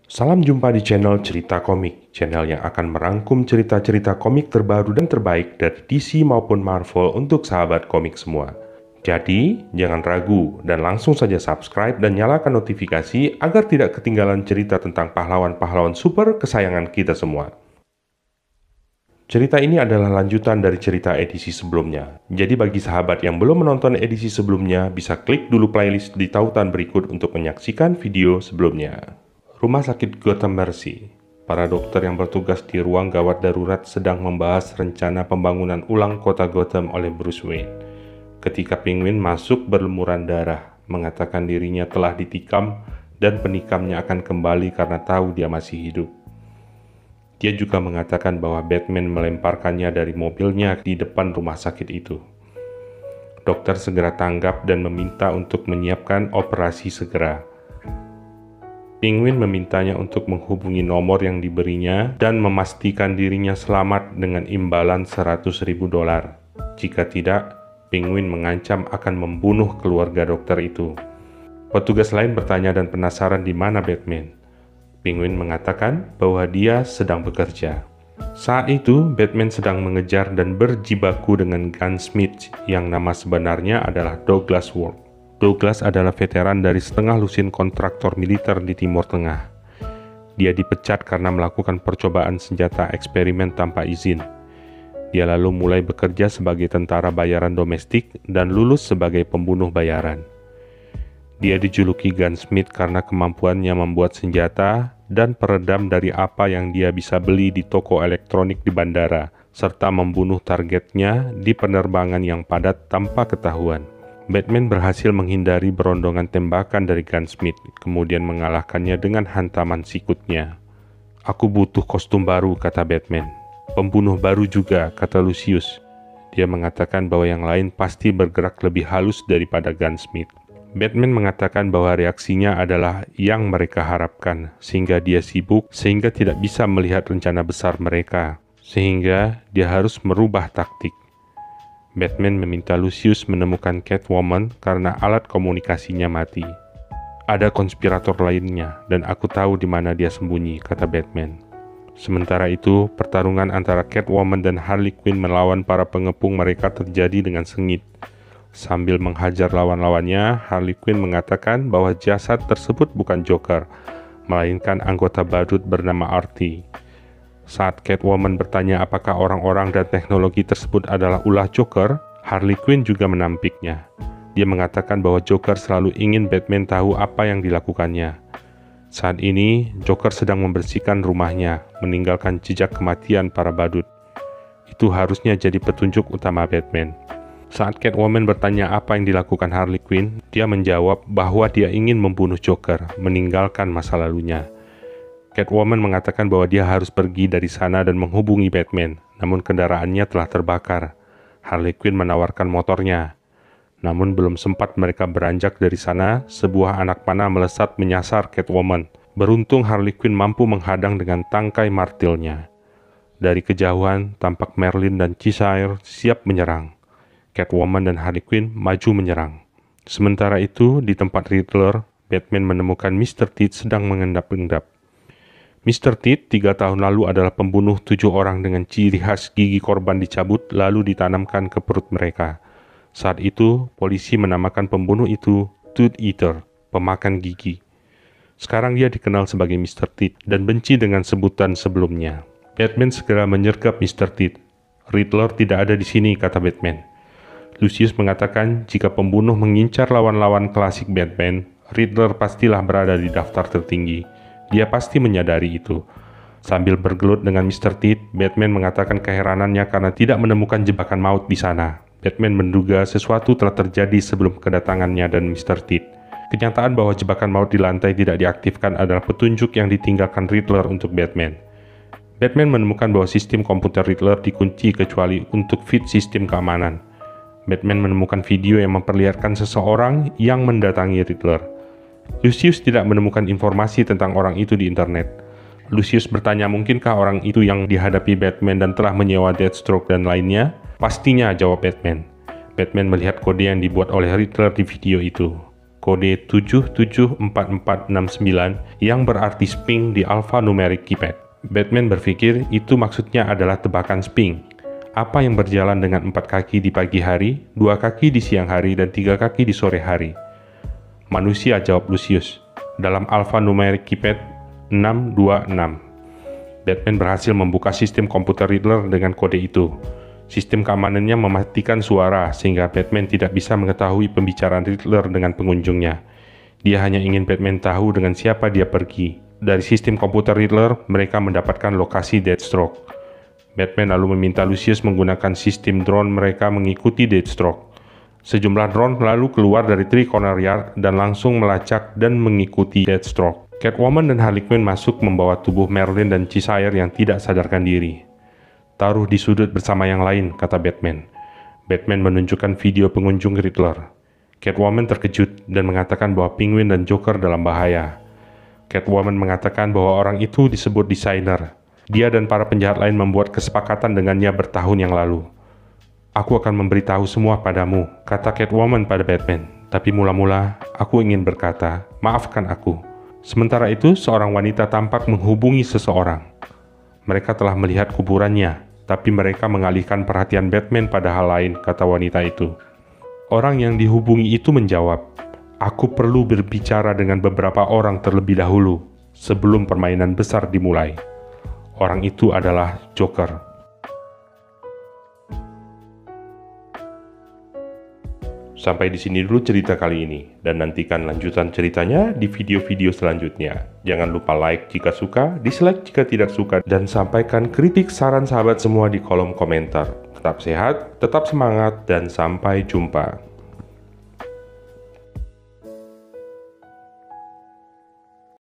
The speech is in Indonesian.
Salam jumpa di channel Cerita Komik, channel yang akan merangkum cerita-cerita komik terbaru dan terbaik dari DC maupun Marvel untuk sahabat komik semua. Jadi, jangan ragu dan langsung saja subscribe dan nyalakan notifikasi agar tidak ketinggalan cerita tentang pahlawan-pahlawan super kesayangan kita semua. Cerita ini adalah lanjutan dari cerita edisi sebelumnya. Jadi bagi sahabat yang belum menonton edisi sebelumnya, bisa klik dulu playlist di tautan berikut untuk menyaksikan video sebelumnya. Rumah sakit Gotham Mercy. Para dokter yang bertugas di ruang gawat darurat sedang membahas rencana pembangunan ulang kota Gotham oleh Bruce Wayne. Ketika Penguin masuk berlumuran darah, mengatakan dirinya telah ditikam dan penikamnya akan kembali karena tahu dia masih hidup. Dia juga mengatakan bahwa Batman melemparkannya dari mobilnya di depan rumah sakit itu. Dokter segera tanggap dan meminta untuk menyiapkan operasi segera. Penguin memintanya untuk menghubungi nomor yang diberinya dan memastikan dirinya selamat dengan imbalan $100.000. Jika tidak, Penguin mengancam akan membunuh keluarga dokter itu. Petugas lain bertanya dan penasaran di mana Batman. Penguin mengatakan bahwa dia sedang bekerja. Saat itu, Batman sedang mengejar dan berjibaku dengan gunsmith yang nama sebenarnya adalah Douglas Ward. Douglas adalah veteran dari setengah lusin kontraktor militer di Timur Tengah. Dia dipecat karena melakukan percobaan senjata eksperimen tanpa izin. Dia lalu mulai bekerja sebagai tentara bayaran domestik dan lulus sebagai pembunuh bayaran. Dia dijuluki gunsmith karena kemampuannya membuat senjata dan peredam dari apa yang dia bisa beli di toko elektronik di bandara, serta membunuh targetnya di penerbangan yang padat tanpa ketahuan. Batman berhasil menghindari berondongan tembakan dari gunsmith, kemudian mengalahkannya dengan hantaman sikutnya. "Aku butuh kostum baru," kata Batman. "Pembunuh baru juga," kata Lucius. Dia mengatakan bahwa yang lain pasti bergerak lebih halus daripada gunsmith. Batman mengatakan bahwa reaksinya adalah yang mereka harapkan, sehingga dia sibuk sehingga tidak bisa melihat rencana besar mereka, sehingga dia harus merubah taktik. Batman meminta Lucius menemukan Catwoman karena alat komunikasinya mati. "Ada konspirator lainnya, dan aku tahu di mana dia sembunyi," kata Batman. Sementara itu, pertarungan antara Catwoman dan Harley Quinn melawan para pengepung mereka terjadi dengan sengit. Sambil menghajar lawan-lawannya, Harley Quinn mengatakan bahwa jasad tersebut bukan Joker, melainkan anggota badut bernama Artie. Saat Catwoman bertanya apakah orang-orang dan teknologi tersebut adalah ulah Joker, Harley Quinn juga menampiknya. Dia mengatakan bahwa Joker selalu ingin Batman tahu apa yang dilakukannya. Saat ini, Joker sedang membersihkan rumahnya, meninggalkan jejak kematian para badut. Itu harusnya jadi petunjuk utama Batman. Saat Catwoman bertanya apa yang dilakukan Harley Quinn, dia menjawab bahwa dia ingin membunuh Joker, meninggalkan masa lalunya. Catwoman mengatakan bahwa dia harus pergi dari sana dan menghubungi Batman, namun kendaraannya telah terbakar. Harley Quinn menawarkan motornya. Namun belum sempat mereka beranjak dari sana, sebuah anak panah melesat menyasar Catwoman. Beruntung Harley Quinn mampu menghadang dengan tangkai martilnya. Dari kejauhan, tampak Merlin dan Cheshire siap menyerang. Catwoman dan Harley Quinn maju menyerang. Sementara itu, di tempat Riddler, Batman menemukan Mr. Teeth sedang mengendap-endap. Mr. Teeth 3 tahun lalu adalah pembunuh 7 orang dengan ciri khas gigi korban dicabut lalu ditanamkan ke perut mereka. Saat itu, polisi menamakan pembunuh itu Tooth Eater, pemakan gigi. Sekarang dia dikenal sebagai Mr. Teeth dan benci dengan sebutan sebelumnya. Batman segera menyergap Mr. Teeth. "Riddler tidak ada di sini," kata Batman. Lucius mengatakan jika pembunuh mengincar lawan-lawan klasik Batman, Riddler pastilah berada di daftar tertinggi. Dia pasti menyadari itu. Sambil bergelut dengan Mr. Teeth, Batman mengatakan keheranannya karena tidak menemukan jebakan maut di sana. Batman menduga sesuatu telah terjadi sebelum kedatangannya dan Mr. Teeth. Kenyataan bahwa jebakan maut di lantai tidak diaktifkan adalah petunjuk yang ditinggalkan Riddler untuk Batman. Batman menemukan bahwa sistem komputer Riddler dikunci kecuali untuk feed sistem keamanan. Batman menemukan video yang memperlihatkan seseorang yang mendatangi Riddler. Lucius tidak menemukan informasi tentang orang itu di internet. Lucius bertanya mungkinkah orang itu yang dihadapi Batman dan telah menyewa Deathstroke dan lainnya? "Pastinya," jawab Batman. Batman melihat kode yang dibuat oleh Riddler di video itu. kode 774469 yang berarti Sphinx di alphanumeric keypad. Batman berpikir itu maksudnya adalah tebakan Sphinx. Apa yang berjalan dengan 4 kaki di pagi hari, 2 kaki di siang hari, dan 3 kaki di sore hari? Manusia, jawab Lucius. Dalam alphanumeric keypad 626. Batman berhasil membuka sistem komputer Riddler dengan kode itu. Sistem keamanannya mematikan suara sehingga Batman tidak bisa mengetahui pembicaraan Riddler dengan pengunjungnya. Dia hanya ingin Batman tahu dengan siapa dia pergi. Dari sistem komputer Riddler, mereka mendapatkan lokasi Deathstroke. Batman lalu meminta Lucius menggunakan sistem drone mereka mengikuti Deathstroke. Sejumlah drone lalu keluar dari Three Corner Yard dan langsung melacak dan mengikuti Deathstroke. Catwoman dan Harley Quinn masuk membawa tubuh Merlin dan Cheshire yang tidak sadarkan diri. Taruh di sudut bersama yang lain, kata Batman. Batman menunjukkan video pengunjung Riddler. Catwoman terkejut dan mengatakan bahwa Penguin dan Joker dalam bahaya. Catwoman mengatakan bahwa orang itu disebut desainer. Dia dan para penjahat lain membuat kesepakatan dengannya bertahun yang lalu. Aku akan memberitahu semua padamu, kata Catwoman pada Batman. Tapi mula-mula, aku ingin berkata, maafkan aku. Sementara itu, seorang wanita tampak menghubungi seseorang. Mereka telah melihat kuburannya, tapi mereka mengalihkan perhatian Batman pada hal lain, kata wanita itu. Orang yang dihubungi itu menjawab, aku perlu berbicara dengan beberapa orang terlebih dahulu, sebelum permainan besar dimulai. Orang itu adalah Joker. Sampai di sini dulu cerita kali ini, dan nantikan lanjutan ceritanya di video-video selanjutnya. Jangan lupa like jika suka, dislike jika tidak suka, dan sampaikan kritik saran sahabat semua di kolom komentar. Tetap sehat, tetap semangat, dan sampai jumpa.